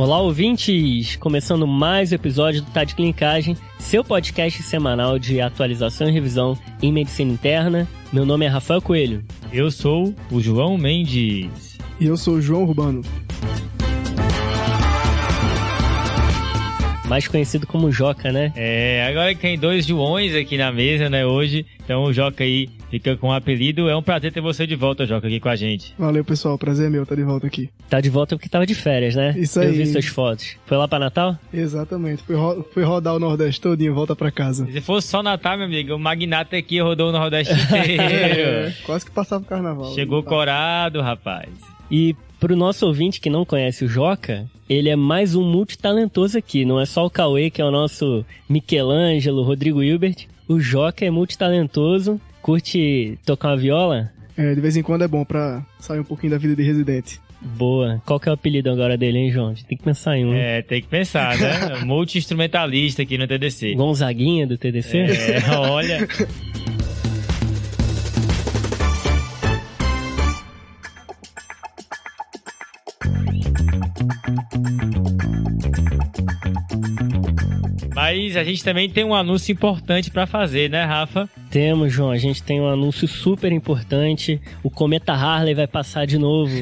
Olá, ouvintes! Começando mais um episódio do Tá de Clinicagem, seu podcast semanal de atualização e revisão em medicina interna. Meu nome é Rafael Coelho. Eu sou o João Mendes. E eu sou o João Urbano. Mais conhecido como Joca, né? Agora que tem dois Joões aqui na mesa, né, hoje. Então o Joca aí fica com o apelido. É um prazer ter você de volta, Joca, aqui com a gente. Valeu, pessoal. Prazer é meu estar de volta aqui. Tá de volta porque tava de férias, né? Isso aí. Eu vi suas fotos. Foi lá pra Natal? Exatamente. Fui rodar o Nordeste todinho, volta pra casa. Se fosse só Natal, meu amigo, o magnata aqui rodou o Nordeste inteiro. Quase que passava o carnaval. Chegou corado, rapaz. E pro nosso ouvinte que não conhece o Joca, ele é mais um multitalentoso aqui. Não é só o Cauê, que é o nosso Michelangelo, Rodrigo Hilbert. O Joca é multitalentoso, curte tocar uma viola? De vez em quando é bom pra sair um pouquinho da vida de residente. Boa. Qual que é o apelido agora dele, hein, João? Tem que pensar em um. Tem que pensar, né? Multi-instrumentalista aqui no TDC. Gonzaguinha do TDC? Olha... Mas a gente também tem um anúncio importante pra fazer, né, Rafa? Temos, João. A gente tem um anúncio super importante. O Cometa Harley vai passar de novo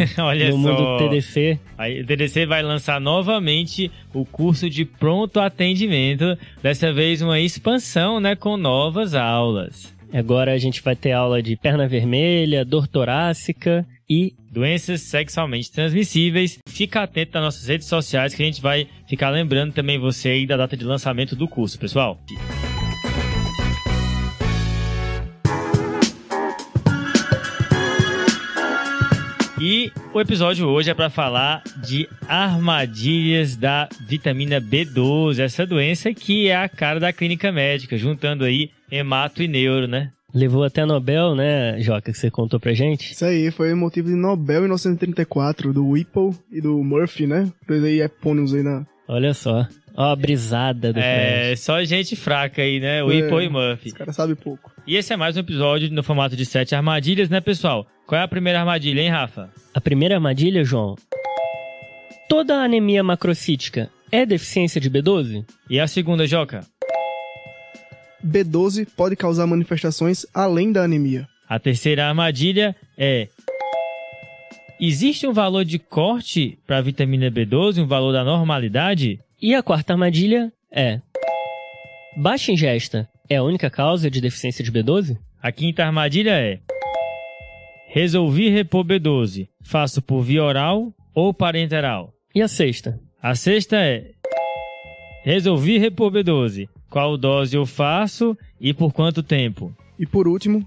no mundo do TDC. Aí, o TDC vai lançar novamente o curso de pronto atendimento. Dessa vez uma expansão, né, com novas aulas. Agora a gente vai ter aula de perna vermelha, dor torácica e doenças sexualmente transmissíveis. Fica atento nas nossas redes sociais que a gente vai ficar lembrando também você aí da data de lançamento do curso, pessoal. E o episódio hoje é para falar de armadilhas da vitamina B12, essa doença que é a cara da clínica médica, juntando aí hemato e neuro, né? Levou até Nobel, né, Joca, que você contou pra gente? Isso aí, foi motivo de Nobel em 1934, do Whipple e do Murphy, né? Dois aí epônimos aí na... Olha só, ó a brisada do prédio. Só gente fraca aí, né? Whipple e Murphy. Os caras sabem pouco. E esse é mais um episódio no formato de 7 armadilhas, né, pessoal? Qual é a primeira armadilha, hein, Rafa? A primeira armadilha, João? Toda anemia macrocítica é deficiência de B12? E a segunda, Joca? B12 pode causar manifestações além da anemia. A terceira armadilha é: existe um valor de corte para a vitamina B12, um valor da normalidade? E a quarta armadilha é: baixa ingesta é a única causa de deficiência de B12? A quinta armadilha é: resolvi repor B12, faço por via oral ou parenteral? E a sexta? A sexta é: resolvi repor B12, qual dose eu faço e por quanto tempo? E por último,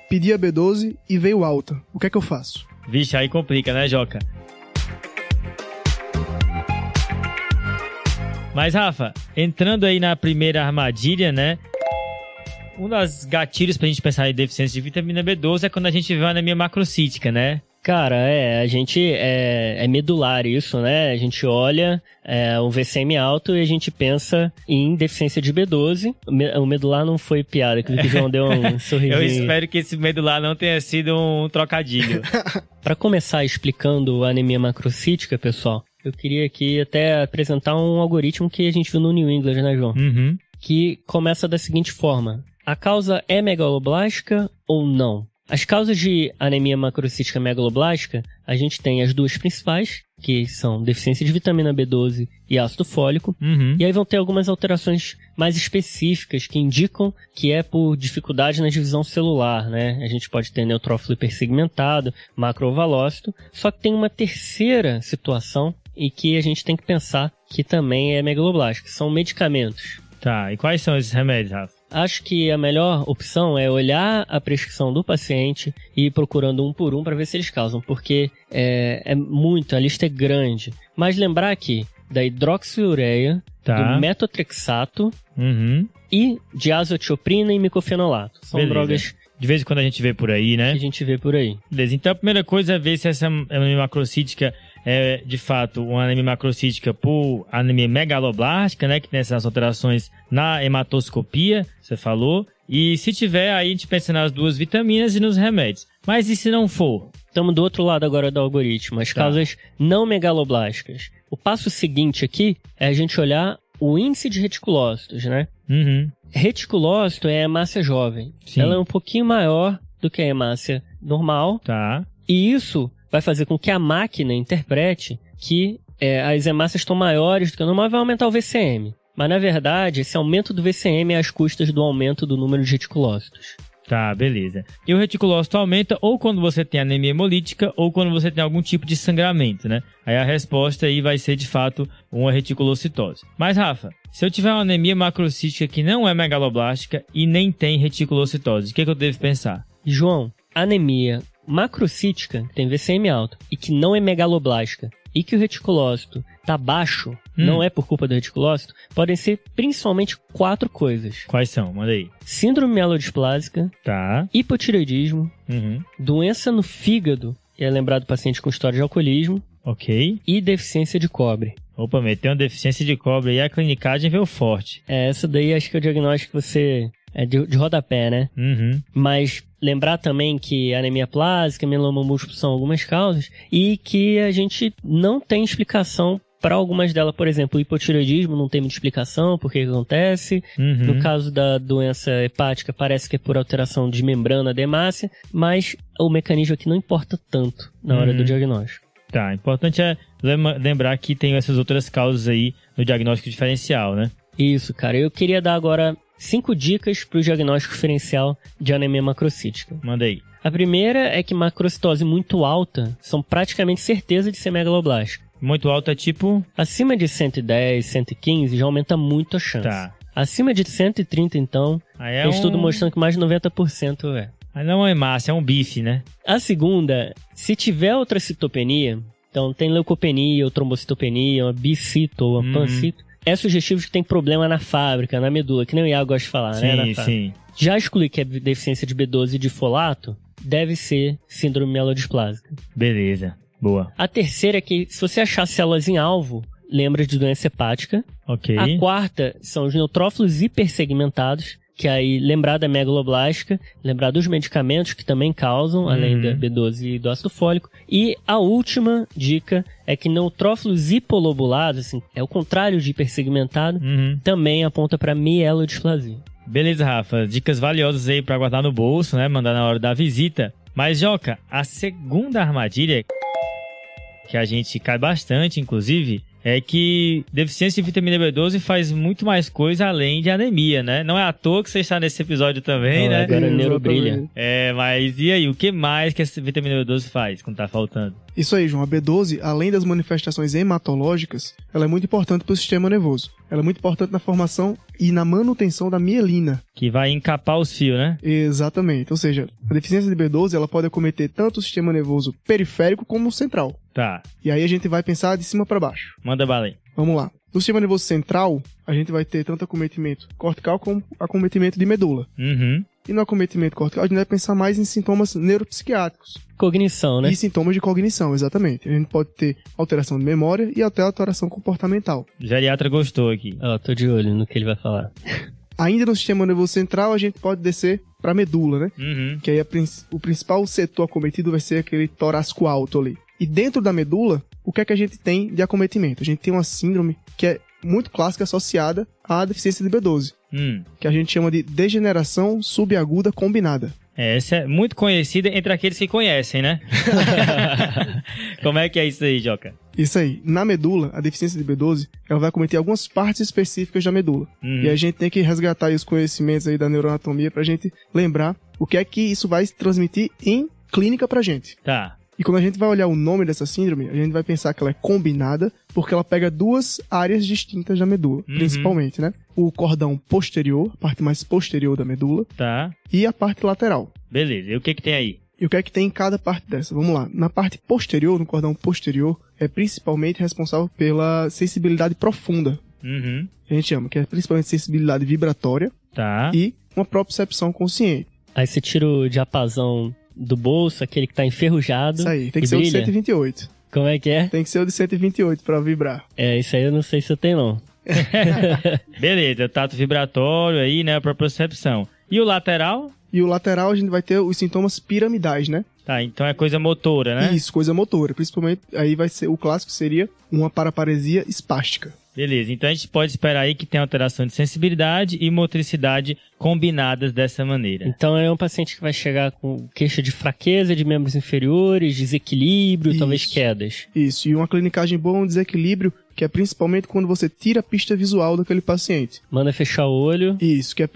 pedi a B12 e veio alta. O que é que eu faço? Vixe, aí complica, né, Joca? Mas, Rafa, entrando aí na primeira armadilha, né? Um dos gatilhos pra gente pensar em deficiência de vitamina B12 é quando a gente vê uma anemia macrocítica, né? Cara, a gente é medular isso, né? A gente olha um VCM alto e a gente pensa em deficiência de B12. O medular não foi piada, que o João deu um sorrisinho. Eu espero que esse medular não tenha sido um trocadilho. Para começar explicando a anemia macrocítica, pessoal, eu queria aqui até apresentar um algoritmo que a gente viu no New England, né, João? Uhum. Que começa da seguinte forma: a causa é megaloblástica ou não? As causas de anemia macrocítica megaloblástica, a gente tem as duas principais, que são deficiência de vitamina B12 e ácido fólico. Uhum. E aí vão ter algumas alterações mais específicas que indicam que é por dificuldade na divisão celular, né? A gente pode ter neutrófilo hipersegmentado, macrovalócito. Só que tem uma terceira situação e que a gente tem que pensar que também é megaloblástica. São medicamentos. Tá, e quais são esses remédios, Rafa? Acho que a melhor opção é olhar a prescrição do paciente e ir procurando um por um para ver se eles causam, porque a lista é grande. Mas lembrar aqui da hidroxiureia, do metotrexato e diazotioprina e micofenolato. São drogas de vez em quando a gente vê por aí, né? Que a gente vê por aí. Beleza, então a primeira coisa é ver se essa anemia macrocítica é, de fato, uma anemia macrocítica por anemia megaloblástica, né? Que tem essas alterações na hematoscopia, você falou. E se tiver, aí a gente pensa nas duas vitaminas e nos remédios. Mas e se não for? Estamos do outro lado agora do algoritmo. As causas não megaloblásticas. O passo seguinte aqui é a gente olhar o índice de reticulócitos, né? Uhum. Reticulócito é a hemácia jovem. Sim. Ela é um pouquinho maior do que a hemácia normal. Tá. E isso vai fazer com que a máquina interprete que as hemácias estão maiores do que o normal e vai aumentar o VCM. Mas, na verdade, esse aumento do VCM é às custas do aumento do número de reticulócitos. Tá, beleza. E o reticulócito aumenta ou quando você tem anemia hemolítica ou quando você tem algum tipo de sangramento, né? Aí a resposta aí vai ser, de fato, uma reticulocitose. Mas, Rafa, se eu tiver uma anemia macrocística que não é megaloblástica e nem tem reticulocitose, o que eu devo pensar? João, anemia macrocítica, que tem VCM alto e que não é megaloblástica e que o reticulócito tá baixo, não é por culpa do reticulócito, podem ser principalmente 4 coisas. Quais são? Manda aí. Síndrome mielodisplásica, Tá. hipotireoidismo, doença no fígado, que é lembrado do paciente com história de alcoolismo, Ok. e deficiência de cobre. Opa, meteu uma deficiência de cobre e a clinicagem veio forte. Essa daí acho que é o diagnóstico que você... é de rodapé, né? Mas lembrar também que anemia plásica, mieloma múltiplo são algumas causas e que a gente não tem explicação para algumas delas. Por exemplo, o hipotireoidismo não tem muita explicação por que acontece. No caso da doença hepática, parece que é por alteração de membrana da hemácia, mas o mecanismo aqui não importa tanto na hora do diagnóstico. Tá, importante é lembrar que tem essas outras causas aí no diagnóstico diferencial, né? Isso, cara. Eu queria dar agora 5 dicas para o diagnóstico diferencial de anemia macrocítica. Manda aí. A primeira é que macrocitose muito alta são praticamente certeza de ser megaloblástica. Muito alto é tipo... Acima de 110, 115 já aumenta muito a chance. Tá. Acima de 130, então, Aí tem estudo mostrando que mais de 90% é. Aí não é uma hemácia, é um bife, né? A segunda, se tiver outra citopenia, então tem leucopenia ou trombocitopenia, uma bicito ou uma pancito, é sugestivo de que tem problema na fábrica, na medula, que nem o Iago gosta de falar, Sim, né? Na fábrica. sim. Já excluir que é deficiência de B12 e de folato, deve ser síndrome mielodisplásica. Beleza. Boa. A terceira é que, se você achar células em alvo, lembra de doença hepática. Ok. A quarta são os neutrófilos hipersegmentados, que aí lembrar da megaloblástica, lembrar dos medicamentos que também causam, além da B12 e do ácido fólico. E a última dica é que neutrófilos hipolobulados, assim, é o contrário de hipersegmentado, também aponta para mielodisplasia. Beleza, Rafa. Dicas valiosas aí pra guardar no bolso, né? Mandar na hora da visita. Mas, Joca, a segunda armadilha, que a gente cai bastante, inclusive, é que deficiência de vitamina B12 faz muito mais coisa além de anemia, né? Não é à toa que você está nesse episódio também, né? Agora neurobrilha. Mas e aí? O que mais que essa vitamina B12 faz quando tá faltando? Isso aí, João. A B12, além das manifestações hematológicas, ela é muito importante para o sistema nervoso. Ela é muito importante na formação e na manutenção da mielina. Que vai encapar os fios, né? Exatamente. Ou seja, a deficiência de B12 ela pode acometer tanto o sistema nervoso periférico como o central. Tá. E aí a gente vai pensar de cima para baixo. Manda bala aí. Vamos lá. No sistema nervoso central, a gente vai ter tanto acometimento cortical como acometimento de medula. E no acometimento cortical, a gente vai pensar mais em sintomas neuropsiquiátricos. Cognição, né? E sintomas de cognição, exatamente. A gente pode ter alteração de memória e até alteração comportamental. O geriatra gostou aqui. Ó, tô de olho no que ele vai falar. Ainda no sistema nervoso central, a gente pode descer para a medula, né? Que aí o principal setor acometido vai ser aquele torácico alto ali. E dentro da medula, o que é que a gente tem de acometimento? A gente tem uma síndrome que é muito clássica associada à deficiência de B12, que a gente chama de degeneração subaguda combinada. Essa é muito conhecida entre aqueles que conhecem, né? Como é que é isso aí, Joca? Isso aí. Na medula, a deficiência de B12, ela vai acometer algumas partes específicas da medula. E a gente tem que resgatar aí os conhecimentos aí da neuroanatomia pra gente lembrar o que é que isso vai transmitir em clínica pra gente. Tá. E quando a gente vai olhar o nome dessa síndrome, a gente vai pensar que ela é combinada, porque ela pega duas áreas distintas da medula, principalmente, né? O cordão posterior, a parte mais posterior da medula, Tá. e a parte lateral. Beleza. E o que tem aí? E o que é que tem em cada parte dessa? Vamos lá. Na parte posterior, no cordão posterior, é principalmente responsável pela sensibilidade profunda. A gente chama, que é principalmente sensibilidade vibratória Tá. e uma propriocepção consciente. Aí você tira o diapasão do bolso, aquele que tá enferrujado. Isso aí, tem que e ser o de brilha. 128. Como é que é? Tem que ser o de 128 pra vibrar. Isso aí eu não sei se eu tenho, não. Beleza, o tato vibratório aí, né? A propriocepção. E o lateral? E o lateral a gente vai ter os sintomas piramidais, né? Tá, então é coisa motora, né? Isso, coisa motora. Principalmente, aí vai ser, o clássico seria uma paraparesia espástica. Beleza, então a gente pode esperar aí que tenha alteração de sensibilidade e motricidade combinadas dessa maneira. Então é um paciente que vai chegar com queixa de fraqueza de membros inferiores, desequilíbrio, talvez quedas. Isso, e uma clinicagem boa, um desequilíbrio, que é principalmente quando você tira a pista visual daquele paciente. Manda fechar o olho. Isso, que é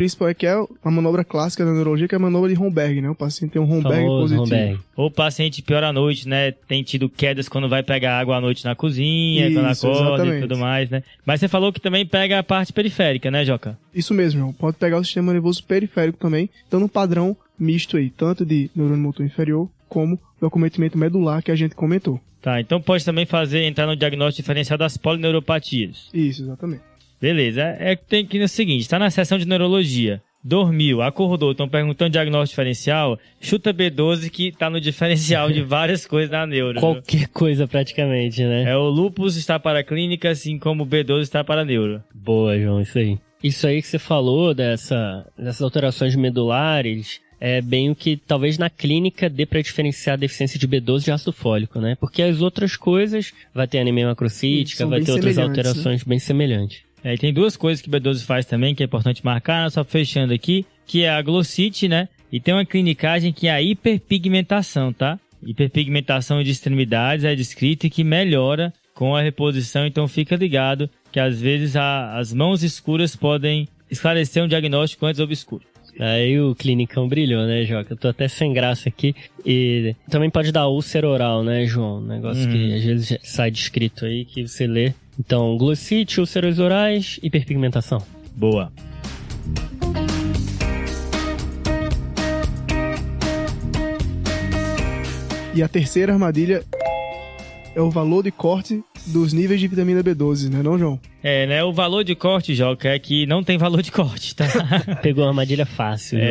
a manobra clássica da neurologia, que é a manobra de Romberg, né? O paciente tem um Romberg positivo. Romberg. Ou o paciente pior à noite, né? Tem tido quedas quando vai pegar água à noite na cozinha, quando acorda e tudo mais, né? Mas você falou que também pega a parte periférica, né, Joca? Isso mesmo, João. Pode pegar o sistema nervoso periférico também, dando um padrão misto aí, tanto de neurônio motor inferior, como do acometimento medular que a gente comentou. Tá, então pode também entrar no diagnóstico diferencial das polineuropatias. Isso, exatamente. Beleza, tem que ir no seguinte, tá na seção de neurologia, dormiu, acordou, estão perguntando diagnóstico diferencial, chuta B12 que tá no diferencial de várias coisas da neuro. Qualquer coisa praticamente, né? O lúpus está para a clínica, assim como o B12 está para a neuro. Boa, João, isso aí. Isso aí que você falou dessas alterações medulares, é bem o que talvez na clínica dê para diferenciar a deficiência de B12 de ácido fólico, né? Porque as outras coisas, vai ter anemia macrocítica, vai ter outras alterações, né? Bem semelhantes. E tem duas coisas que o B12 faz também, que é importante marcar, só fechando aqui, que é a glossite, né? E tem uma clinicagem que é a hiperpigmentação, tá? Hiperpigmentação de extremidades é descrita e que melhora com a reposição, então fica ligado que às vezes as mãos escuras podem esclarecer um diagnóstico antes obscuro. Aí o clinicão brilhou, né, Joca? Eu tô até sem graça aqui. E também pode dar úlcera oral, né, João? Um negócio que às vezes sai descrito aí, que você lê. Então, glossite, úlceras orais, hiperpigmentação. Boa. E a terceira armadilha é o valor de corte dos níveis de vitamina B12, né, não, João? Né? O valor de corte, Joca, é que não tem valor de corte, tá? Pegou uma armadilha fácil, João.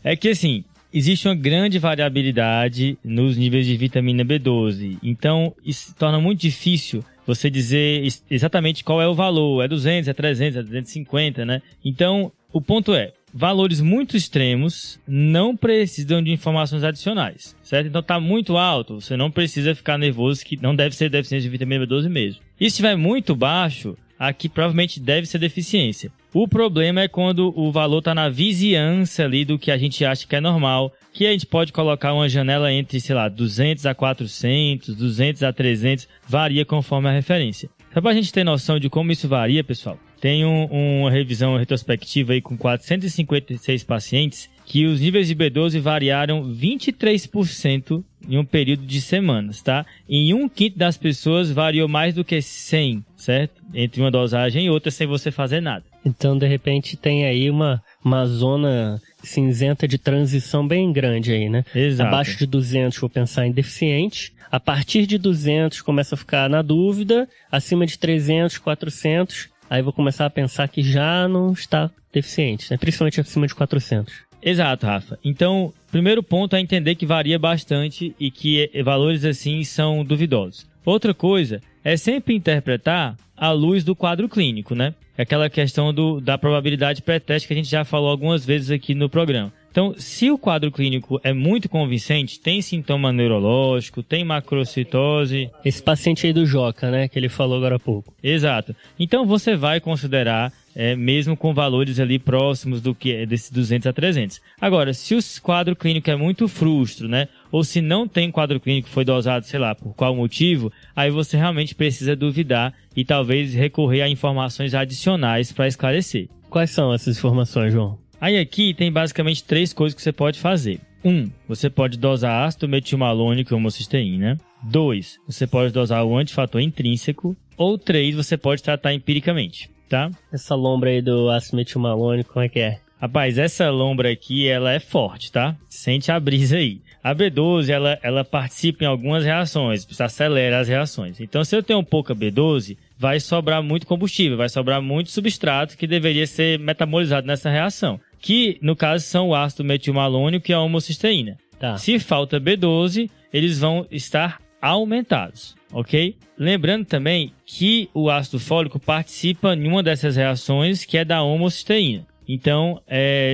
É que assim, existe uma grande variabilidade nos níveis de vitamina B12. Então, isso torna muito difícil você dizer exatamente qual é o valor. É 200, é 300, é 250, né? Então, o ponto é, valores muito extremos não precisam de informações adicionais, certo? Então tá muito alto, você não precisa ficar nervoso, que não deve ser deficiência de vitamina B12 mesmo. E se estiver muito baixo, aqui provavelmente deve ser deficiência. O problema é quando o valor está na vizinhança ali do que a gente acha que é normal, que a gente pode colocar uma janela entre, 200 a 400, 200 a 300, varia conforme a referência. Só para a gente ter noção de como isso varia, pessoal, tem uma revisão retrospectiva aí com 456 pacientes que os níveis de B12 variaram 23% em um período de semanas, tá? Em 1/5 das pessoas variou mais do que 100, certo? Entre uma dosagem e outra sem você fazer nada. Então, de repente, tem aí uma zona cinzenta de transição bem grande aí, né? Exato. Abaixo de 200, vou pensar em deficiente. A partir de 200, começa a ficar na dúvida. Acima de 300, 400, aí vou começar a pensar que já não está deficiente, né? Principalmente acima de 400. Exato, Rafa. Então, primeiro ponto é entender que varia bastante e que valores assim são duvidosos. Outra coisa é sempre interpretar à luz do quadro clínico, né? Aquela questão da probabilidade pré-teste que a gente já falou algumas vezes aqui no programa. Então, se o quadro clínico é muito convincente, tem sintoma neurológico, tem macrocitose... Esse paciente aí do Joca, né? Que ele falou agora há pouco. Exato. Então, você vai considerar, mesmo com valores ali próximos do que desses 200 a 300. Agora, se o quadro clínico é muito frustro, né? Ou se não tem quadro clínico, foi dosado, sei lá, por qual motivo, aí você realmente precisa duvidar e talvez recorrer a informações adicionais para esclarecer. Quais são essas informações, João? Aí aqui tem basicamente 3 coisas que você pode fazer. 1. Você pode dosar ácido metilmalônico e homocisteína. 2. Você pode dosar o antifator intrínseco. Ou 3. Você pode tratar empiricamente, tá? Essa lombra aí do ácido metilmalônico, como é que é? Rapaz, essa lombra aqui, ela é forte, tá? Sente a brisa aí. A B12, ela participa em algumas reações, acelera as reações. Então, se eu tenho pouca B12, vai sobrar muito combustível, vai sobrar muito substrato que deveria ser metabolizado nessa reação. Que, no caso, são o ácido metilmalônico e a homocisteína. Tá. Se falta B12, eles vão estar aumentados, ok? Lembrando também que o ácido fólico participa em uma dessas reações, que é da homocisteína. Então,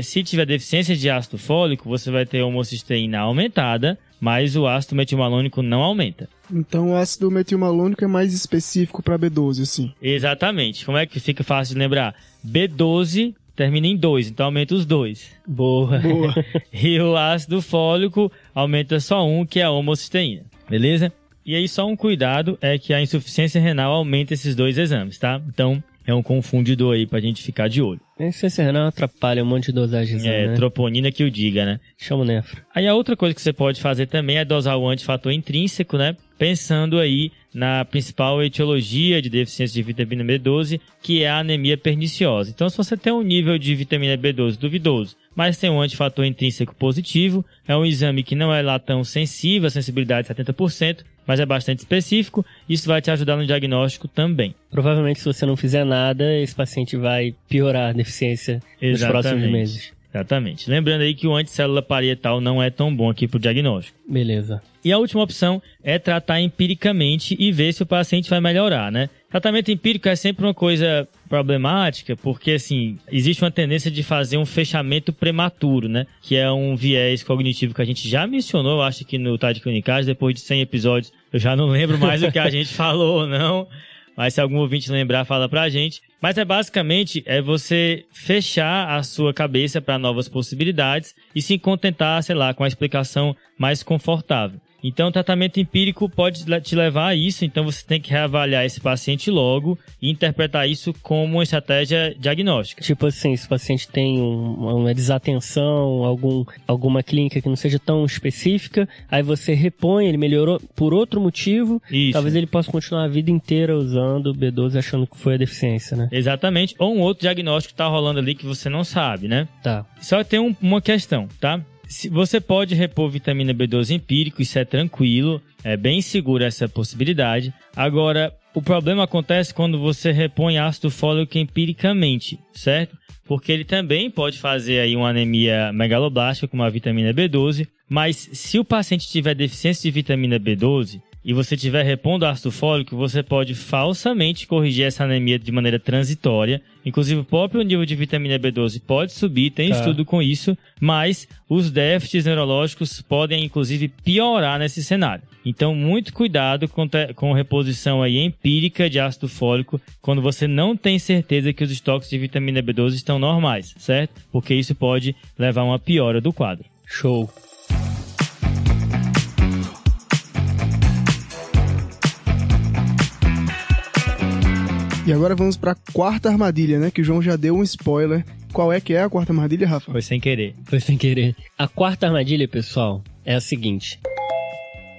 se tiver deficiência de ácido fólico, você vai ter homocisteína aumentada mas o ácido metilmalônico não aumenta. Então o ácido metilmalônico é mais específico para B12, assim. Exatamente. Como é que fica fácil de lembrar? B12 termina em 2, então aumenta os 2. Boa. E o ácido fólico aumenta só 1, que é a homocisteína. Beleza? E aí só um cuidado é que a insuficiência renal aumenta esses 2 exames, tá? Então é um confundidor aí pra gente ficar de olho. A insuficiência renal atrapalha um monte de dosagens, né? Troponina que o diga, né? Chama o nefro. Aí a outra coisa que você pode fazer também é dosar o antifator intrínseco, né? Pensando aí na principal etiologia de deficiência de vitamina B12, que é a anemia perniciosa. Então, se você tem um nível de vitamina B12 duvidoso, mas tem um antifator intrínseco positivo, é um exame que não é lá tão sensível, a sensibilidade de 70%, mas é bastante específico, isso vai te ajudar no diagnóstico também. Provavelmente, se você não fizer nada, esse paciente vai piorar a deficiência nos próximos meses. Exatamente. Lembrando aí que o anticélula parietal não é tão bom aqui para o diagnóstico. Beleza. E a última opção é tratar empiricamente e ver se o paciente vai melhorar, né? Tratamento empírico é sempre uma coisa problemática, porque, assim, existe uma tendência de fazer um fechamento prematuro, né? Que é um viés cognitivo que a gente já mencionou, eu acho que no TAD Clinicais, depois de 100 episódios, eu já não lembro mais o que a gente falou ou não. Mas se algum ouvinte lembrar, fala pra gente. Mas basicamente você fechar a sua cabeça para novas possibilidades e se contentar, sei lá, com a explicação mais confortável. Então, o tratamento empírico pode te levar a isso, então você tem que reavaliar esse paciente logo e interpretar isso como uma estratégia diagnóstica. Tipo assim, se o paciente tem uma desatenção, alguma clínica que não seja tão específica, aí você repõe, ele melhorou por outro motivo, isso. Talvez ele possa continuar a vida inteira usando o B12 achando que foi a deficiência, né? Exatamente, ou um outro diagnóstico que tá rolando ali que você não sabe, né? Tá. Só tem uma questão, tá? Você pode repor vitamina B12 empírico, isso é tranquilo, é bem seguro essa possibilidade. Agora, o problema acontece quando você repõe ácido fólico empiricamente, certo? Porque ele também pode fazer aí uma anemia megaloblástica com uma vitamina B12, mas se o paciente tiver deficiência de vitamina B12 e você estiver repondo ácido fólico, você pode falsamente corrigir essa anemia de maneira transitória. Inclusive, o próprio nível de vitamina B12 pode subir, tem estudo com isso, mas os déficits neurológicos podem, inclusive, piorar nesse cenário. Então, muito cuidado com reposição aí empírica de ácido fólico quando você não tem certeza que os estoques de vitamina B12 estão normais, certo? Porque isso pode levar a uma piora do quadro. Show! E agora vamos para a quarta armadilha, né? Que o João já deu um spoiler. Qual é que é a quarta armadilha, Rafa? Foi sem querer. A quarta armadilha, pessoal, é a seguinte.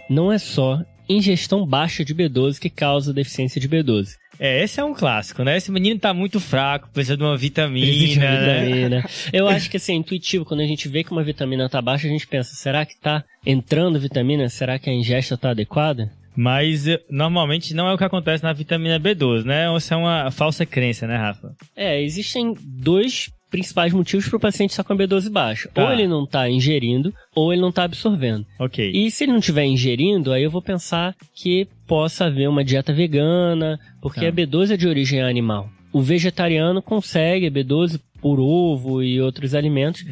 Não é só ingestão baixa de B12 que causa deficiência de B12. Esse é um clássico, né? Esse menino tá muito fraco, precisa de uma vitamina. Vitamina. Eu acho que assim, é intuitivo, quando a gente vê que uma vitamina tá baixa, a gente pensa, será que tá entrando vitamina? Será que a ingesta tá adequada? Mas normalmente não é o que acontece na vitamina B12, né? Isso é uma falsa crença, né, Rafa? Existem 2 principais motivos para o paciente estar com a B12 baixa. Tá. Ou ele não está ingerindo, ou ele não está absorvendo. Ok. E se ele não estiver ingerindo, aí eu vou pensar que possa haver uma dieta vegana, porque a B12 é de origem animal. O vegetariano consegue a B12 por ovo e outros alimentos.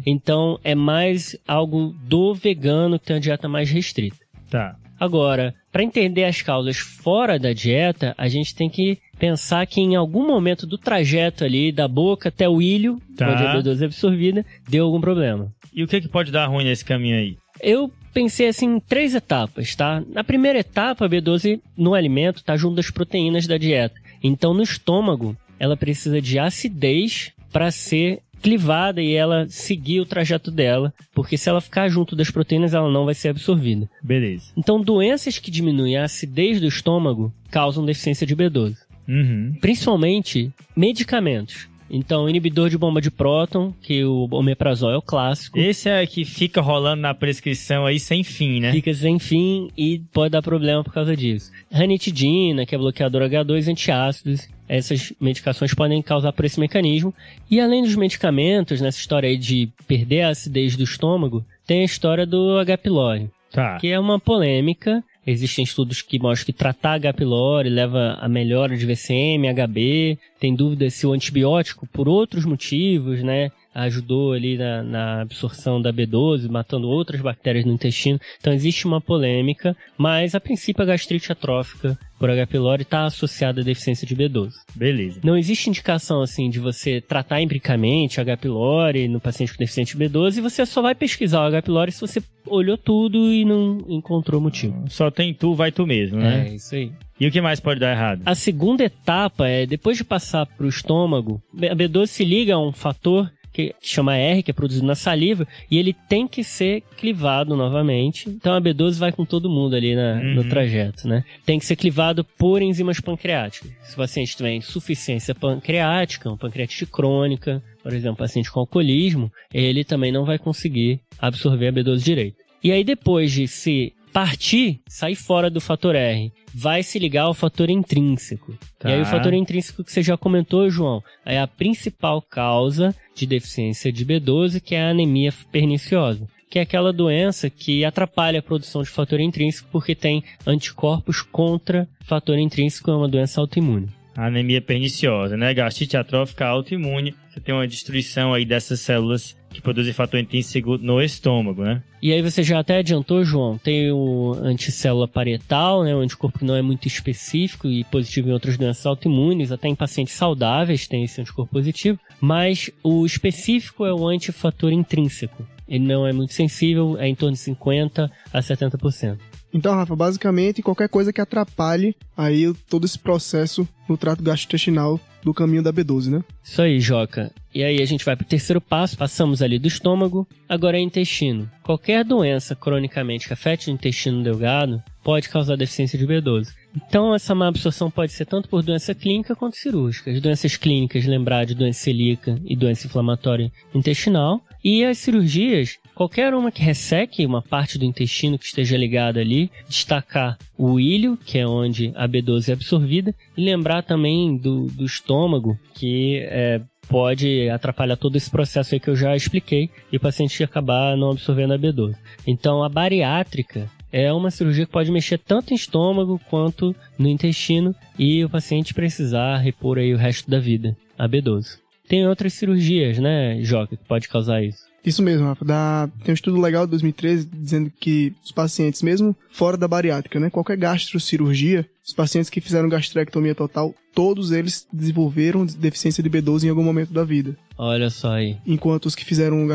Então é mais algo do vegano que tem uma dieta mais restrita. Tá. Agora, para entender as causas fora da dieta, a gente tem que pensar que em algum momento do trajeto ali, da boca até o ilho, onde a B12 é absorvida, deu algum problema. E o que pode dar ruim nesse caminho aí? Eu pensei assim em 3 etapas, tá? Na primeira etapa, a B12 no alimento está junto das proteínas da dieta. Então, no estômago, ela precisa de acidez para ser clivada e ela seguir o trajeto dela, porque se ela ficar junto das proteínas, ela não vai ser absorvida. Beleza. Então, doenças que diminuem a acidez do estômago causam deficiência de B12. Principalmente medicamentos. Então, inibidor de bomba de próton, que o omeprazol é o clássico. Esse é que fica rolando na prescrição aí sem fim, né? Fica sem fim e pode dar problema por causa disso. Ranitidina, que é bloqueador H2, antiácidos. Essas medicações podem causar por esse mecanismo. E além dos medicamentos, nessa história aí de perder a acidez do estômago, tem a história do H. pylori. Tá. Que é uma polêmica. Existem estudos que mostram que tratar H. pylori leva a melhora de VCM, HB. Tem dúvida se o antibiótico, por outros motivos, né, ajudou ali na absorção da B12, matando outras bactérias no intestino. Então existe uma polêmica, mas a princípio a gastrite atrófica por H. pylori está associada à deficiência de B12. Beleza. Não existe indicação assim de você tratar empiricamente H. pylori no paciente com deficiência de B12 e você só vai pesquisar o H. pylori se você olhou tudo e não encontrou motivo. Só tem tu, vai tu mesmo, né? É, isso aí. E o que mais pode dar errado? A segunda etapa é, depois de passar para o estômago, a B12 se liga a um fator que chama R, que é produzido na saliva, e ele tem que ser clivado novamente. Então a B12 vai com todo mundo ali no trajeto, né? Tem que ser clivado por enzimas pancreáticas. Se o paciente tiver insuficiência pancreática, uma pancreatite crônica, por exemplo, paciente com alcoolismo, ele também não vai conseguir absorver a B12 direito. E aí depois de se sair fora do fator R, vai se ligar ao fator intrínseco. Tá. E aí o fator intrínseco que você já comentou, João, é a principal causa de deficiência de B12, que é a anemia perniciosa, que é aquela doença que atrapalha a produção de fator intrínseco porque tem anticorpos contra fator intrínseco, é uma doença autoimune. A anemia perniciosa, né? Gastrite atrófica autoimune, você tem uma destruição aí dessas células que produzem fator intrínseco no estômago, né? E aí você já até adiantou, João, tem o anticélula parietal, né, um anticorpo que não é muito específico e positivo em outras doenças autoimunes, até em pacientes saudáveis tem esse anticorpo positivo, mas o específico é o antifator intrínseco. Ele não é muito sensível, é em torno de 50% a 70%. Então, Rafa, basicamente qualquer coisa que atrapalhe aí todo esse processo no trato gastrointestinal do caminho da B12, né? Isso aí, Joca. E aí a gente vai para o terceiro passo, passamos ali do estômago, agora é intestino. Qualquer doença cronicamente que afete o intestino delgado pode causar deficiência de B12. Então essa má absorção pode ser tanto por doença clínica quanto cirúrgica. As doenças clínicas, lembrar de doença celíaca e doença inflamatória intestinal. E as cirurgias, qualquer uma que resseque uma parte do intestino que esteja ligada ali, destacar o ilho, que é onde a B12 é absorvida, e lembrar também do estômago, que pode atrapalhar todo esse processo aí que eu já expliquei, e o paciente acabar não absorvendo a B12. Então a bariátrica é uma cirurgia que pode mexer tanto em estômago quanto no intestino, e o paciente precisar repor aí o resto da vida a B12. Tem outras cirurgias, né, Joca, que pode causar isso. Isso mesmo, Rafa. Tem um estudo legal de 2013 dizendo que os pacientes, mesmo fora da bariátrica, né, qualquer gastrocirurgia, os pacientes que fizeram gastrectomia total, todos eles desenvolveram deficiência de B12 em algum momento da vida. Olha só aí. Enquanto os que fizeram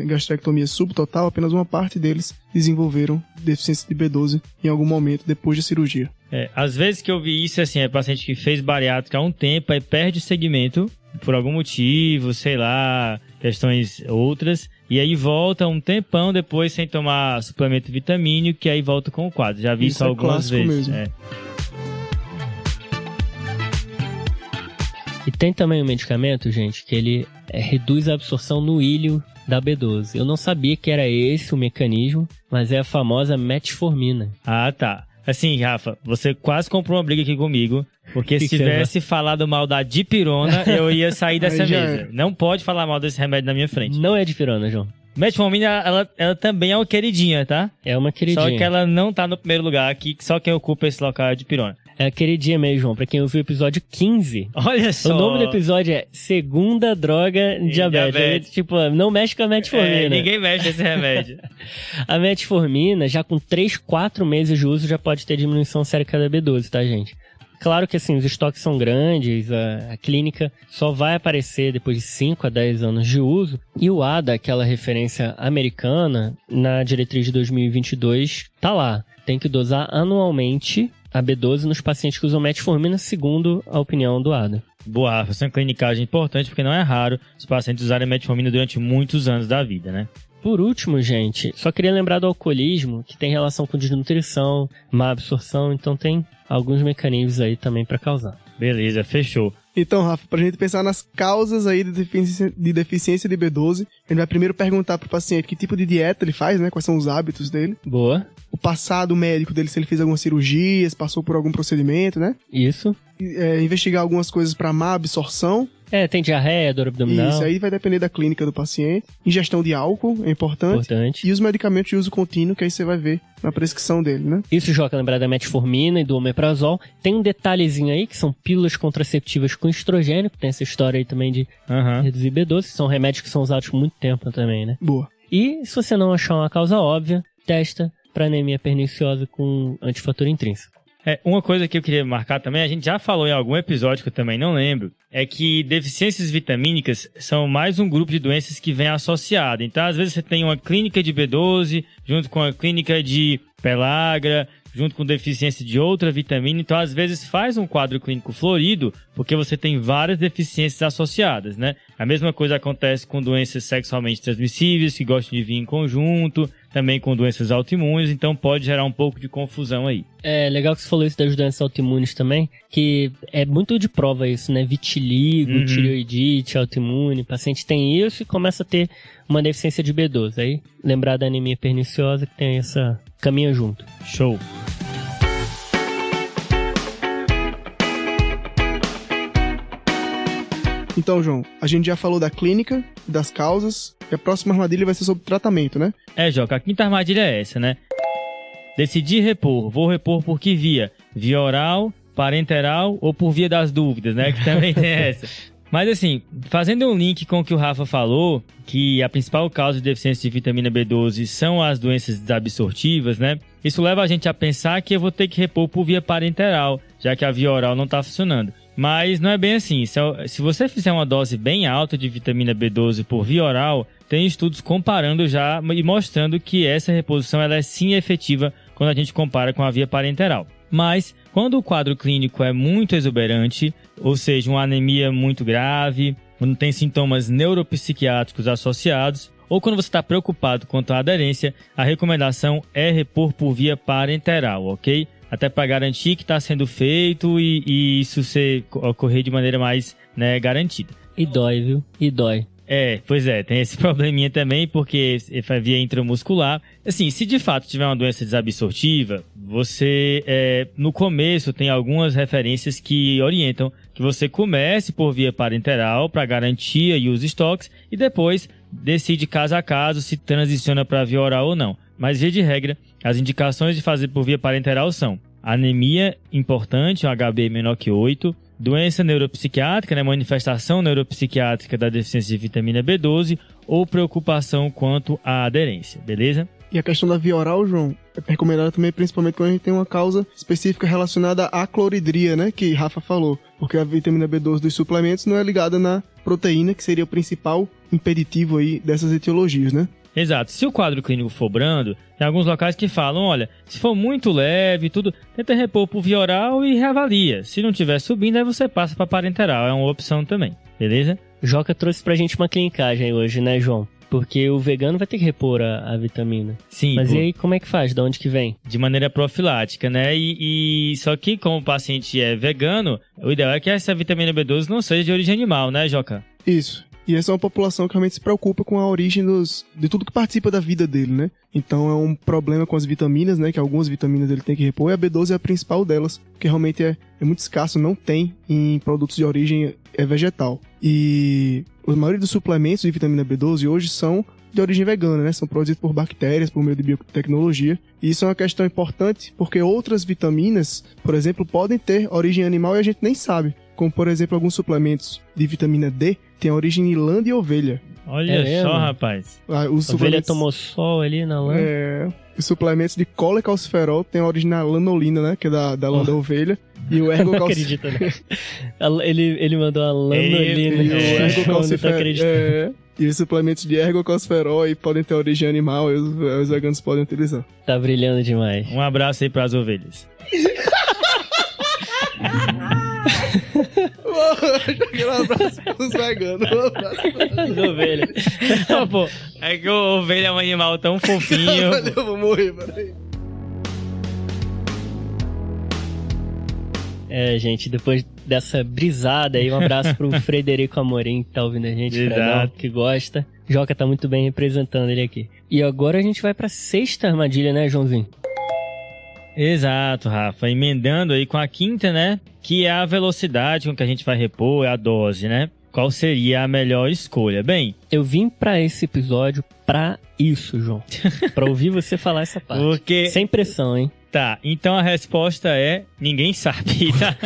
gastrectomia subtotal, apenas uma parte deles desenvolveram deficiência de B12 em algum momento depois da cirurgia. Às vezes que eu vi isso, assim, é paciente que fez bariátrica há um tempo, aí perde o segmento por algum motivo, sei lá, questões outras, e aí volta um tempão depois sem tomar suplemento vitamínico, que aí volta com o quadro. Já vi isso algumas vezes. Mesmo. E tem também um medicamento, gente, que ele reduz a absorção no ilho da B12. Eu não sabia que era esse o mecanismo, mas é a famosa metformina. Ah, tá. Assim, Rafa, você quase comprou uma briga aqui comigo, porque se tivesse falado mal da dipirona, eu ia sair dessa mesa. Não pode falar mal desse remédio na minha frente. Não é dipirona, João. Metformina, ela também é uma queridinha, tá? É uma queridinha. Só que ela não tá no primeiro lugar aqui, só quem ocupa esse local é a dipirona. É a queridinha mesmo, João. Pra quem ouviu o episódio 15. Olha só. O nome do episódio é Segunda Droga Diabetes. Tipo, não mexe com a metformina. Ninguém mexe esse remédio. A metformina, já com 3, 4 meses de uso, já pode ter diminuição sérica da B12, tá, gente? Claro que assim, os estoques são grandes, a clínica só vai aparecer depois de 5 a 10 anos de uso. E o ADA, aquela referência americana, na diretriz de 2022, tá lá. Tem que dosar anualmente a B12 nos pacientes que usam metformina, segundo a opinião do ADA. Boa, essa é uma clinicagem importante, porque não é raro os pacientes usarem metformina durante muitos anos da vida, né? Por último, gente, só queria lembrar do alcoolismo, que tem relação com desnutrição, má absorção, então tem alguns mecanismos aí também para causar. Beleza, fechou. Então, Rafa, pra gente pensar nas causas aí de deficiência de B12, a gente vai primeiro perguntar pro paciente que tipo de dieta ele faz, né? Quais são os hábitos dele. Boa. O passado médico dele, se ele fez alguma cirurgia, se passou por algum procedimento, né? Isso. Investigar algumas coisas para má absorção Tem diarreia, dor abdominal. Isso, aí vai depender da clínica do paciente. Ingestão de álcool é importante. E os medicamentos de uso contínuo, que aí você vai ver na prescrição dele, né? Isso, Joca, lembrar da metformina e do omeprazol. Tem um detalhezinho aí, que são pílulas contraceptivas com estrogênio, que tem essa história aí também de reduzir B12, que são remédios que são usados por muito tempo também, né? Boa. E se você não achar uma causa óbvia, testa para anemia perniciosa com antifator intrínseco. Uma coisa que eu queria marcar também, a gente já falou em algum episódio que eu também não lembro, é que deficiências vitamínicas são mais um grupo de doenças que vem associado. Então, às vezes você tem uma clínica de B12, junto com a clínica de pellagra, junto com deficiência de outra vitamina. Então, às vezes faz um quadro clínico florido, porque você tem várias deficiências associadas, né? A mesma coisa acontece com doenças sexualmente transmissíveis, que gostam de vir em conjunto, também com doenças autoimunes, então pode gerar um pouco de confusão aí. É legal que você falou isso das doenças autoimunes também, que é muito de prova isso, né? Vitiligo, tireoidite, autoimune, o paciente tem isso e começa a ter uma deficiência de B12. Aí, lembrar da anemia perniciosa que tem essa... caminha junto. Show! Então, João, a gente já falou da clínica, das causas, e a próxima armadilha vai ser sobre tratamento, né? Joca, a quinta armadilha é essa, né? Decidi repor, vou repor por que via? Via oral, parenteral ou por via das dúvidas, né? Que também tem essa. Mas assim, fazendo um link com o que o Rafa falou, que a principal causa de deficiência de vitamina B12 são as doenças desabsortivas, né? Isso leva a gente a pensar que eu vou ter que repor por via parenteral, já que a via oral não está funcionando. Mas não é bem assim. Se você fizer uma dose bem alta de vitamina B12 por via oral, tem estudos comparando já e mostrando que essa reposição ela é sim efetiva quando a gente compara com a via parenteral. Mas, quando o quadro clínico é muito exuberante, ou seja, uma anemia muito grave, quando tem sintomas neuropsiquiátricos associados, ou quando você está preocupado quanto à aderência, a recomendação é repor por via parenteral, ok? Até para garantir que está sendo feito e isso ocorrer de maneira mais, né, garantida. E dói, viu? E dói. Pois é, tem esse probleminha também, porque é via intramuscular. Assim, se de fato tiver uma doença desabsortiva, você, no começo, tem algumas referências que orientam que você comece por via parenteral para garantia e os estoques, e depois decide caso a caso se transiciona para via oral ou não. Mas, via de regra, as indicações de fazer por via parenteral são anemia importante, um HB menor que 8, doença neuropsiquiátrica, né, manifestação neuropsiquiátrica da deficiência de vitamina B12 ou preocupação quanto à aderência, beleza? E a questão da via oral, João, é recomendada também principalmente quando a gente tem uma causa específica relacionada à cloridria, né, que Rafa falou, porque a vitamina B12 dos suplementos não é ligada na proteína, que seria o principal impeditivo aí dessas etiologias, né? Exato. Se o quadro clínico for brando, tem alguns locais que falam, olha, se for muito leve, tudo, tenta repor por via oral e reavalia. Se não tiver subindo, aí você passa para parenteral, é uma opção também, beleza? Joca trouxe pra gente uma clinicagem hoje, né, João? Porque o vegano vai ter que repor a vitamina. Sim. Mas e aí, como é que faz? De onde que vem? De maneira profilática, né? E só que, como o paciente é vegano, o ideal é que essa vitamina B12 não seja de origem animal, né, Joca? Isso. E essa é uma população que realmente se preocupa com a origem de tudo que participa da vida dele, né? Então é um problema com as vitaminas, né? Que algumas vitaminas ele tem que repor, e a B12 é a principal delas, porque realmente é muito escasso, não tem em produtos de origem vegetal. E a maioria dos suplementos de vitamina B12 hoje são de origem vegana, né? São produzidos por bactérias, por meio de biotecnologia. E isso é uma questão importante, porque outras vitaminas, por exemplo, podem ter origem animal e a gente nem sabe. Como, por exemplo, alguns suplementos de vitamina D têm origem em lã de ovelha. Olha só, rapaz. A ovelha tomou sol ali na lã. Os suplementos de colecalciferol têm origem na lanolina, né? Que é da lã da ovelha. E o ergocalciferol... Não acredito, né? Ele mandou a lanolina. E o ergocalciferol... E os suplementos de ergocalciferol aí podem ter origem animal e os veganos podem utilizar. Tá brilhando demais. Um abraço aí pras ovelhas. Um abraço pros veganos. Um abraço pras ovelhas. Não, pô, é que a ovelha é um animal tão fofinho. Eu vou morrer, peraí. Gente, depois dessa brisada aí, um abraço pro Frederico Amorim, que tá ouvindo a gente, Fredão, que gosta. Joca tá muito bem representando ele aqui. E agora a gente vai pra sexta armadilha, né, Joãozinho? Exato, Rafa. Emendando aí com a quinta, né? Que é a velocidade com que a gente vai repor, é a dose, né? qual seria a melhor escolha. Bem, eu vim pra esse episódio pra isso, João. Pra ouvir você falar essa parte. Porque... Sem pressão, hein? Tá, então a resposta é ninguém sabe, tá?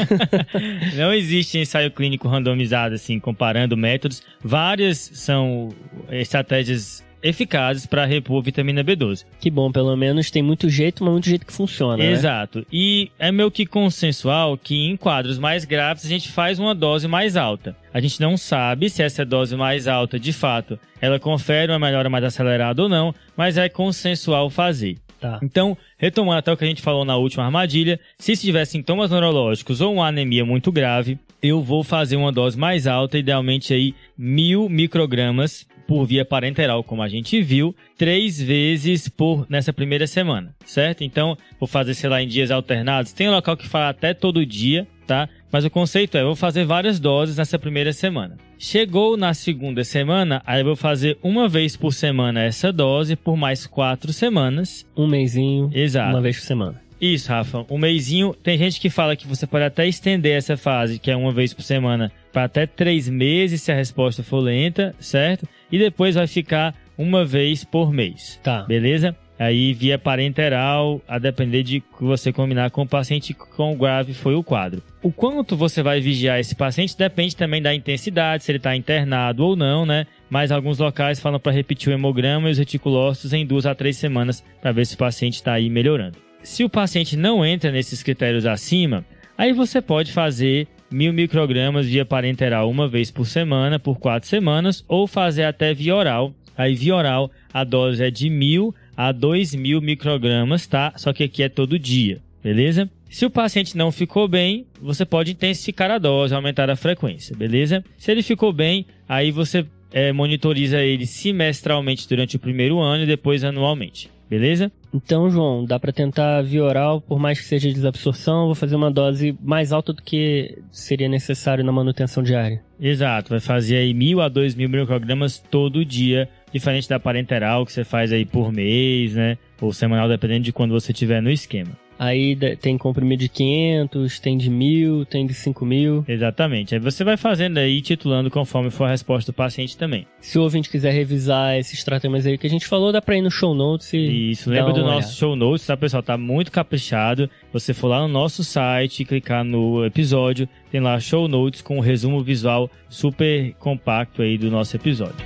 Não existe ensaio clínico randomizado, assim, comparando métodos. Várias são estratégias eficazes para repor vitamina B12. Que bom, pelo menos tem muito jeito, mas muito jeito que funciona, Exato. Né? E é meio que consensual que em quadros mais graves a gente faz uma dose mais alta. A gente não sabe se essa dose mais alta, de fato, ela confere uma melhora mais acelerada ou não, mas é consensual fazer. Tá. Então, retomando até o que a gente falou na última armadilha, se tiver sintomas neurológicos ou uma anemia muito grave, eu vou fazer uma dose mais alta, idealmente aí 1000 microgramas por via parenteral, como a gente viu, 3 vezes nessa primeira semana, certo? Então, vou fazer, sei lá, em dias alternados. Tem um local que fala até todo dia, tá? Mas o conceito é, eu vou fazer várias doses nessa primeira semana. Chegou na segunda semana, aí eu vou fazer uma vez por semana essa dose por mais 4 semanas. Um mesinho, exato, uma vez por semana. Isso, Rafa. Um mesinho, tem gente que fala que você pode até estender essa fase, que é uma vez por semana, para até 3 meses, se a resposta for lenta, certo? E depois vai ficar uma vez por mês. Tá. Beleza? Aí via parenteral, a depender de que você combinar com o paciente, quão grave foi o quadro. O quanto você vai vigiar esse paciente depende também da intensidade, se ele está internado ou não, né? Mas alguns locais falam para repetir o hemograma e os reticulócitos em 2 a 3 semanas para ver se o paciente está aí melhorando. Se o paciente não entra nesses critérios acima, aí você pode fazer 1000 microgramas via parenteral uma vez por semana, por 4 semanas, ou fazer até via oral. Aí via oral a dose é de 1000 a 2000 microgramas, tá? Só que aqui é todo dia, beleza? Se o paciente não ficou bem, você pode intensificar a dose, aumentar a frequência, beleza? Se ele ficou bem, aí você monitoriza ele semestralmente durante o primeiro ano e depois anualmente, beleza? Então, João, dá para tentar via oral, por mais que seja desabsorção, vou fazer uma dose mais alta do que seria necessário na manutenção diária. Exato, vai fazer aí 1000 a 2000 microgramas todo dia, diferente da parenteral que você faz aí por mês, né? Ou semanal, dependendo de quando você estiver no esquema. Aí tem comprimido de 500, tem de 1000, tem de 5000. Exatamente. Aí você vai fazendo aí, titulando conforme for a resposta do paciente também. Se o ouvinte quiser revisar esses tratamentos aí que a gente falou, dá pra ir no show notes e... Isso, lembra do nosso show notes, tá, pessoal? Tá muito caprichado. Você for lá no nosso site, clicar no episódio, tem lá show notes com um resumo visual super compacto aí do nosso episódio.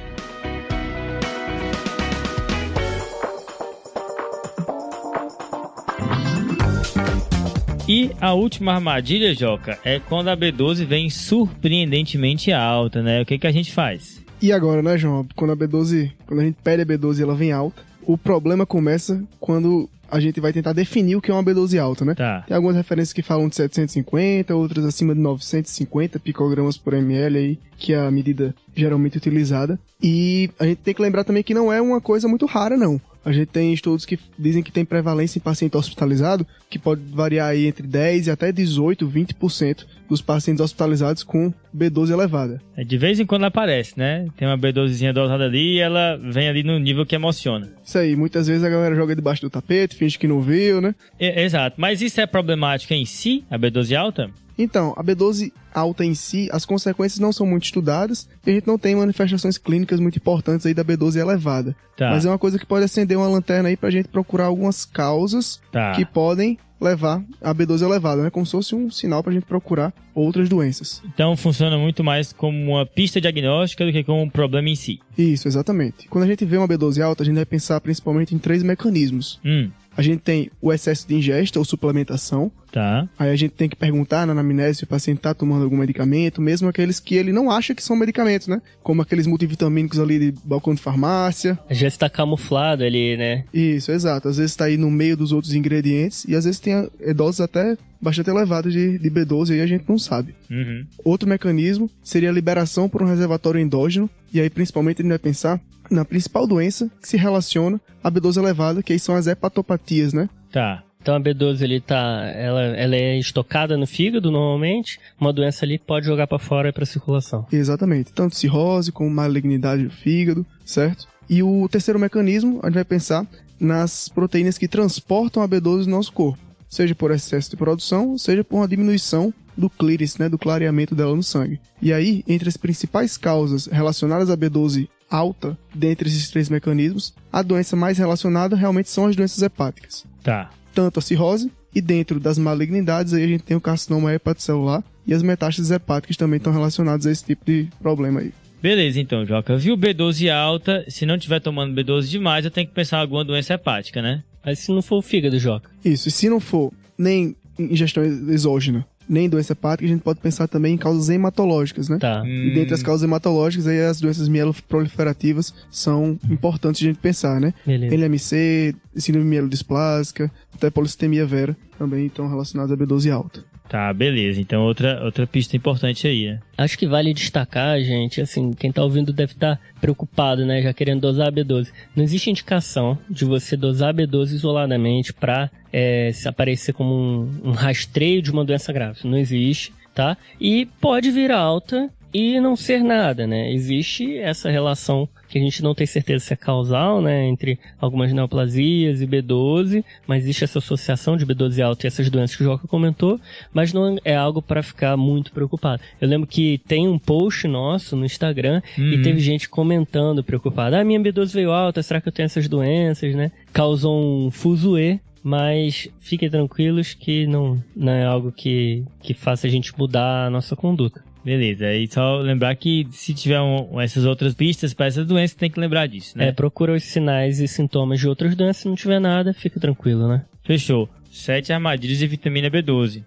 E a última armadilha, Joca, é quando a B12 vem surpreendentemente alta, né? O que a gente faz? E agora, né, João? Quando a gente pede a B12 e ela vem alta, o problema começa quando a gente vai tentar definir o que é uma B12 alta, né? Tá. Tem algumas referências que falam de 750, outras acima de 950 picogramas por ml aí, que é a medida geralmente utilizada. E a gente tem que lembrar também que não é uma coisa muito rara, não. A gente tem estudos que dizem que tem prevalência em paciente hospitalizado, que pode variar aí entre 10% e até 18%, 20% dos pacientes hospitalizados com B12 elevada. De vez em quando aparece, né? Tem uma B12zinha dosada ali e ela vem ali no nível que emociona. Isso aí, muitas vezes a galera joga debaixo do tapete, finge que não viu, né? Exato, mas isso é problemático em si, a B12 alta? Então, a B12 alta em si, as consequências não são muito estudadas e a gente não tem manifestações clínicas muito importantes aí da B12 elevada. Tá. Mas é uma coisa que pode acender uma lanterna aí pra gente procurar algumas causas que podem levar a B12 elevada, né? Como se fosse um sinal pra gente procurar outras doenças. Então funciona muito mais como uma pista diagnóstica do que como um problema em si. Isso, exatamente. Quando a gente vê uma B12 alta, a gente vai pensar principalmente em 3 mecanismos. A gente tem o excesso de ingesta ou suplementação. Tá. Aí a gente tem que perguntar na anamnese se o paciente tá tomando algum medicamento, mesmo aqueles que ele não acha que são medicamentos, né? Como aqueles multivitamínicos ali de balcão de farmácia. Às vezes tá camuflado ali, né? Isso, exato. Às vezes tá aí no meio dos outros ingredientes e às vezes tem doses até bastante elevadas de B12 e a gente não sabe. Outro mecanismo seria a liberação por um reservatório endógeno. E aí principalmente a gente vai pensar na principal doença que se relaciona à B12 elevada, que aí são as hepatopatias, né? Tá. Então a B12 ali ela é estocada no fígado normalmente, uma doença ali pode jogar para fora e para circulação. Exatamente, tanto cirrose como malignidade do fígado, certo? E o terceiro mecanismo, a gente vai pensar nas proteínas que transportam a B12 no nosso corpo, seja por excesso de produção, seja por uma diminuição do clíris, né, do clareamento dela no sangue. E aí, entre as principais causas relacionadas à B12 alta, dentre esses 3 mecanismos, a doença mais relacionada realmente são as doenças hepáticas. Tá. Tanto a cirrose, e dentro das malignidades aí a gente tem o carcinoma hepatocelular, e as metástases hepáticas também estão relacionadas a esse tipo de problema aí. Beleza, então, Joca. Viu B12 alta, se não estiver tomando B12 demais, eu tenho que pensar em alguma doença hepática, né? Mas se não for o fígado, Joca. Isso, e se não for nem ingestão exógena, nem doença hepática, a gente pode pensar também em causas hematológicas, né? Tá. E dentre as causas hematológicas, aí as doenças mieloproliferativas são importantes de a gente pensar, né? Beleza. LMC, síndrome mielodisplásica, até polissemia vera também estão relacionadas a B12 alta. Tá, beleza. Então, outra pista importante aí, né? Acho que vale destacar, gente, assim, quem tá ouvindo deve estar preocupado, né, já querendo dosar a B12. Não existe indicação de você dosar a B12 isoladamente pra se aparecer como um rastreio de uma doença grave. Não existe, tá? E pode vir alta e não ser nada, né? Existe essa relação que a gente não tem certeza se é causal, né, entre algumas neoplasias e B12, mas existe essa associação de B12 alta e essas doenças que o Joca comentou, mas não é algo para ficar muito preocupado. Eu lembro que tem um post nosso no Instagram e teve gente comentando preocupada. Minha B12 veio alta, será que eu tenho essas doenças, né? Causou um fuzuê, mas fiquem tranquilos que não é algo que faça a gente mudar a nossa conduta. Beleza, e só lembrar que se tiver essas outras pistas para essas doenças, tem que lembrar disso, né? Procura os sinais e sintomas de outras doenças, se não tiver nada, fica tranquilo, né? Fechou. 7 armadilhas de vitamina B12.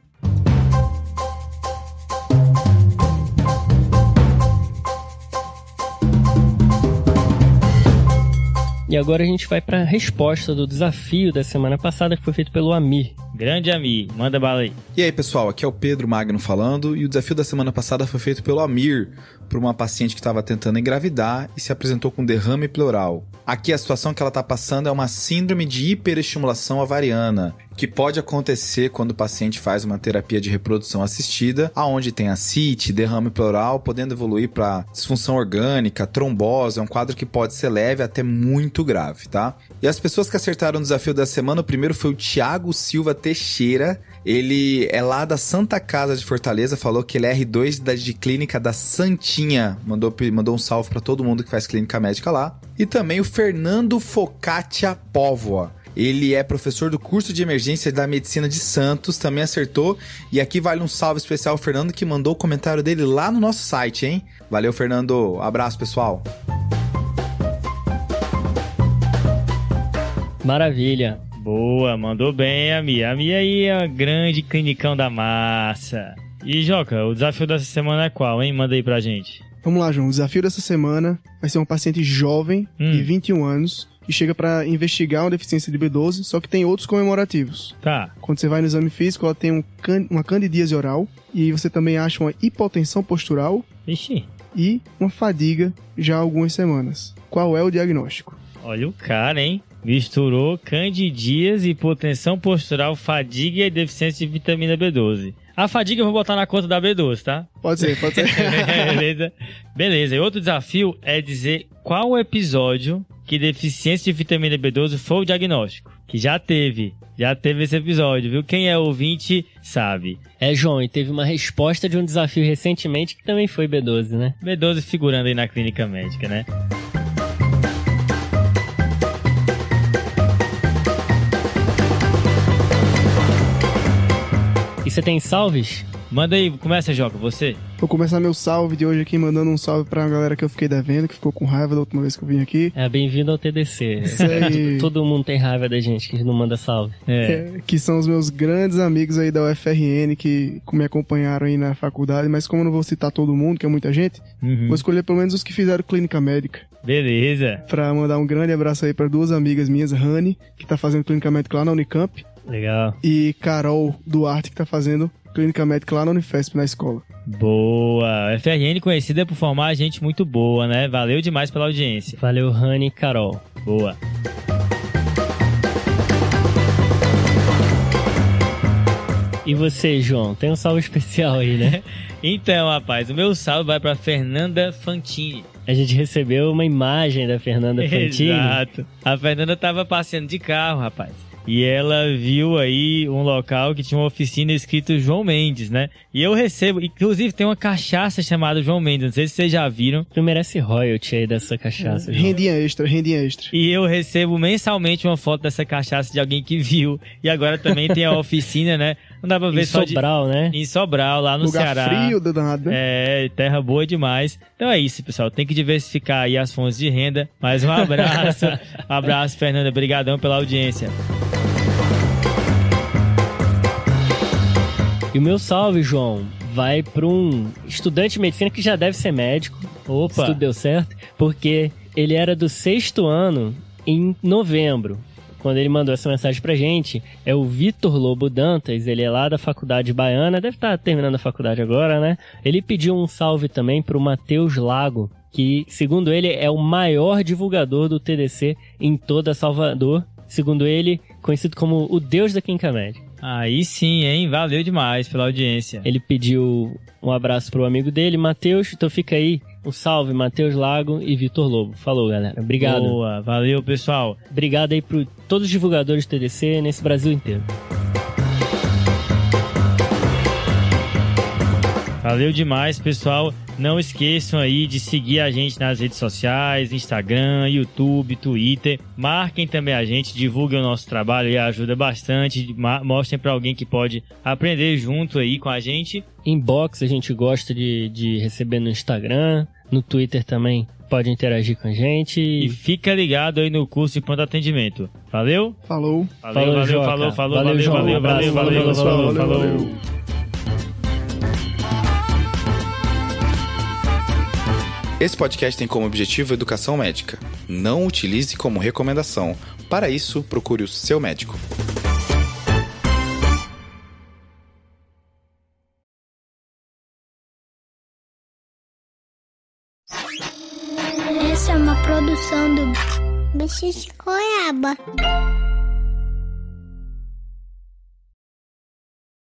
E agora a gente vai para a resposta do desafio da semana passada, que foi feito pelo Amir. Grande Amir, manda bala aí. E aí, pessoal, aqui é o Pedro Magno falando, e o desafio da semana passada foi feito pelo Amir, por uma paciente que estava tentando engravidar e se apresentou com derrame pleural. Aqui a situação que ela está passando é uma síndrome de hiperestimulação ovariana, que pode acontecer quando o paciente faz uma terapia de reprodução assistida, aonde tem ascite, derrame pleural, podendo evoluir para disfunção orgânica, trombose, é um quadro que pode ser leve até muito grave, tá? E as pessoas que acertaram o desafio da semana, o primeiro foi o Thiago Silva Teixeira. Ele é lá da Santa Casa de Fortaleza, falou que ele é R2 de clínica da Santinha, mandou um salve para todo mundo que faz clínica médica lá. E também o Fernando Focaccia Póvoa. Ele é professor do curso de emergência da Medicina de Santos, também acertou. E aqui vale um salve especial ao Fernando, que mandou o comentário dele lá no nosso site, hein? Valeu, Fernando. Abraço, pessoal. Maravilha. Boa, mandou bem, Amir. Amir aí é um grande clinicão da massa. E, Joca, o desafio dessa semana é qual, hein? Manda aí pra gente. Vamos lá, João. O desafio dessa semana vai ser uma paciente jovem, de 21 anos, que chega para investigar uma deficiência de B12, só que tem outros comemorativos. Tá. Quando você vai no exame físico, ela tem uma candidíase oral, e você também acha uma hipotensão postural. Ixi. E uma fadiga já há algumas semanas. Qual é o diagnóstico? Olha o cara, hein? Misturou candidíase, hipotensão postural, fadiga e deficiência de vitamina B12. A fadiga eu vou botar na conta da B12, tá? Pode ser. Beleza. Beleza. E outro desafio é dizer qual episódio que deficiência de vitamina B12 foi o diagnóstico. Que já teve esse episódio, viu? Quem é ouvinte sabe. João, e teve uma resposta de um desafio recentemente que também foi B12, né? B12 figurando aí na clínica médica, né? E você tem salves? Manda aí, começa, Joca, você. Vou começar meu salve de hoje aqui, mandando um salve pra galera que eu fiquei devendo, que ficou com raiva da última vez que eu vim aqui. Bem-vindo ao TDC. Isso aí. Todo mundo tem raiva da gente que não manda salve. Que são os meus grandes amigos aí da UFRN que me acompanharam aí na faculdade, mas como eu não vou citar todo mundo, que é muita gente, vou escolher pelo menos os que fizeram clínica médica. Beleza. Pra mandar um grande abraço aí pra duas amigas minhas, Rani, que tá fazendo clínica médica lá na Unicamp. Legal. E Carol Duarte, que tá fazendo clínica médica lá na Unifesp, na escola. Boa! A FRN conhecida por formar gente muito boa, né? Valeu demais pela audiência. Valeu, Rani e Carol. Boa! E você, João? Tem um salve especial aí, né? Então, rapaz, o meu salve vai pra Fernanda Fantini. A gente recebeu uma imagem da Fernanda Fantini. Exato. A Fernanda tava passeando de carro, rapaz. e ela viu aí um local que tinha uma oficina escrito João Mendes, né? E eu recebo, inclusive tem uma cachaça chamada João Mendes, não sei se vocês já viram. Tu merece royalty aí dessa cachaça. Rendinha extra. E eu recebo mensalmente uma foto dessa cachaça de alguém que viu. E agora também tem a oficina, né? Não dá pra ver só de... Sobral, né? Em Sobral, lá no Lugar Ceará. frio, danado. É, terra boa demais. Então é isso, pessoal. Tem que diversificar aí as fontes de renda. Mais um abraço. Um abraço, Fernanda. Obrigadão pela audiência. E o meu salve, João, vai para um estudante de medicina que já deve ser médico. Opa! Se tudo deu certo. Porque ele era do 6º ano em novembro. Quando ele mandou essa mensagem pra gente, é o Vitor Lobo Dantas, ele é lá da Faculdade Baiana, deve estar terminando a faculdade agora, né? Ele pediu um salve também pro Matheus Lago, que, segundo ele, é o maior divulgador do TDC em toda Salvador. Segundo ele, conhecido como o Deus da Quinca Média. Aí sim, hein? Valeu demais pela audiência. Ele pediu um abraço pro amigo dele, Matheus. Então fica aí um salve, Matheus Lago e Vitor Lobo. Falou, galera. Obrigado. Boa, valeu, pessoal. Obrigado aí por todos os divulgadores do TDC nesse Brasil inteiro. Valeu demais, pessoal. Não esqueçam aí de seguir a gente nas redes sociais, Instagram, YouTube, Twitter. Marquem também a gente, divulguem o nosso trabalho e ajuda bastante. Mostrem para alguém que pode aprender junto aí com a gente. Inbox a gente gosta de receber no Instagram, no Twitter também pode interagir com a gente. E fica ligado aí no curso de pronto atendimento. Valeu? Falou. Valeu, Joca. falou, Valeu, João. Valeu. Esse podcast tem como objetivo educação médica. Não utilize como recomendação. Para isso, procure o seu médico. Essa é uma produção do Bicho de Goiaba.